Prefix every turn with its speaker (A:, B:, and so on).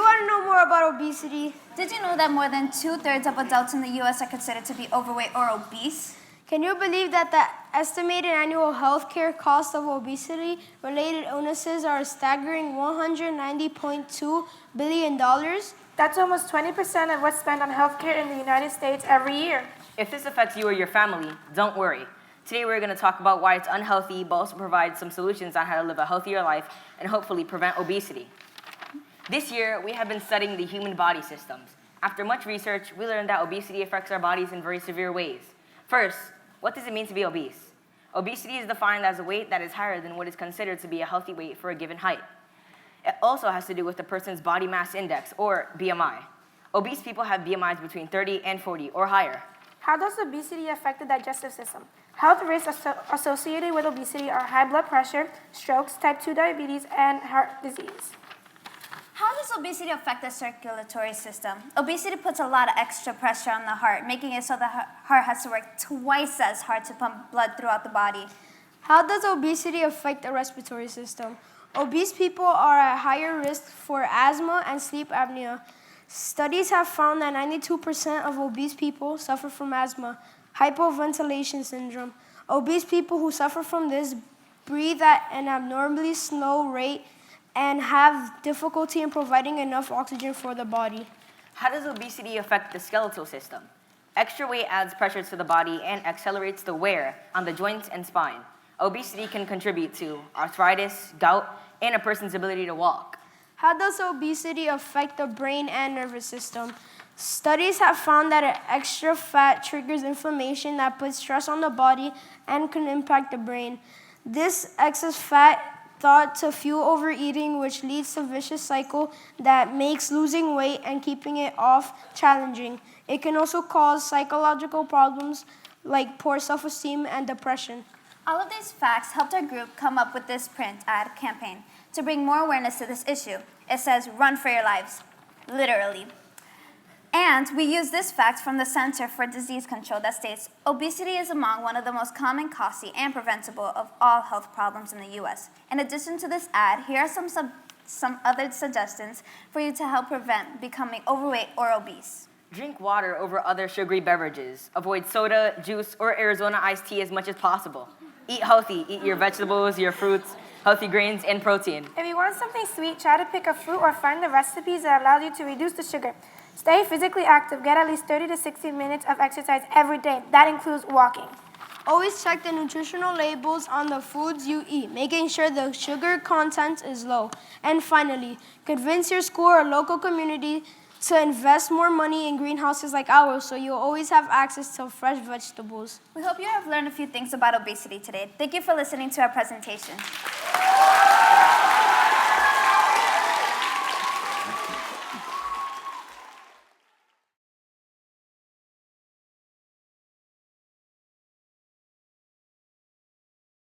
A: want to know more about obesity?
B: Did you know that more than 2/3 of adults in the U.S. are considered to be overweight or obese?
A: Can you believe that the estimated annual healthcare cost of obesity-related illnesses are a staggering $190.2 billion?
C: That's almost 20% of what's spent on healthcare in the United States every year.
D: If this affects you or your family, don't worry. Today we're going to talk about why it's unhealthy, but also provide some solutions on how to live a healthier life and hopefully prevent obesity. This year, we have been studying the human body systems. After much research, we learned that obesity affects our bodies in very severe ways. First, what does it mean to be obese? Obesity is defined as a weight that is higher than what is considered to be a healthy weight for a given height. It also has to do with the person's body mass index, or BMI. Obese people have BMIs between 30 and 40 or higher.
C: How does obesity affect the digestive system? Health risks associated with obesity are high blood pressure, strokes, type 2 diabetes, and heart disease.
B: How does obesity affect the circulatory system? Obesity puts a lot of extra pressure on the heart, making it so the heart has to work twice as hard to pump blood throughout the body.
A: How does obesity affect the respiratory system? Obese people are at higher risk for asthma and sleep apnea. Studies have found that 92% of obese people suffer from asthma, hypoventilation syndrome. Obese people who suffer from this breathe at an abnormally slow rate and have difficulty in providing enough oxygen for the body.
D: How does obesity affect the skeletal system? Extra weight adds pressure to the body and accelerates the wear on the joints and spine. Obesity can contribute to arthritis, gout, and a person's ability to walk.
A: How does obesity affect the brain and nervous system? Studies have found that extra fat triggers inflammation that puts stress on the body and can impact the brain. This excess fat thought to fuel overeating, which leads to a vicious cycle that makes losing weight and keeping it off challenging. It can also cause psychological problems like poor self-esteem and depression.
B: All of these facts helped our group come up with this print ad campaign to bring more awareness to this issue. It says, "Run for your lives," literally. And we use this fact from the Center for Disease Control that states, obesity is among one of the most common, costly, and preventable of all health problems in the U.S. In addition to this ad, here are some other suggestions for you to help prevent becoming overweight or obese.
D: Drink water over other sugary beverages. Avoid soda, juice, or Arizona iced tea as much as possible. Eat healthy. Eat your vegetables, your fruits, healthy grains, and protein.
C: If you want something sweet, try to pick a fruit or find the recipes that allow you to reduce the sugar. Stay physically active. Get at least 30 to 60 minutes of exercise every day. That includes walking.
A: Always check the nutritional labels on the foods you eat, making sure the sugar content is low. And finally, convince your school or local community to invest more money in greenhouses like ours so you'll always have access to fresh vegetables.
B: We hope you have learned a few things about obesity today. Thank you for listening to our presentation.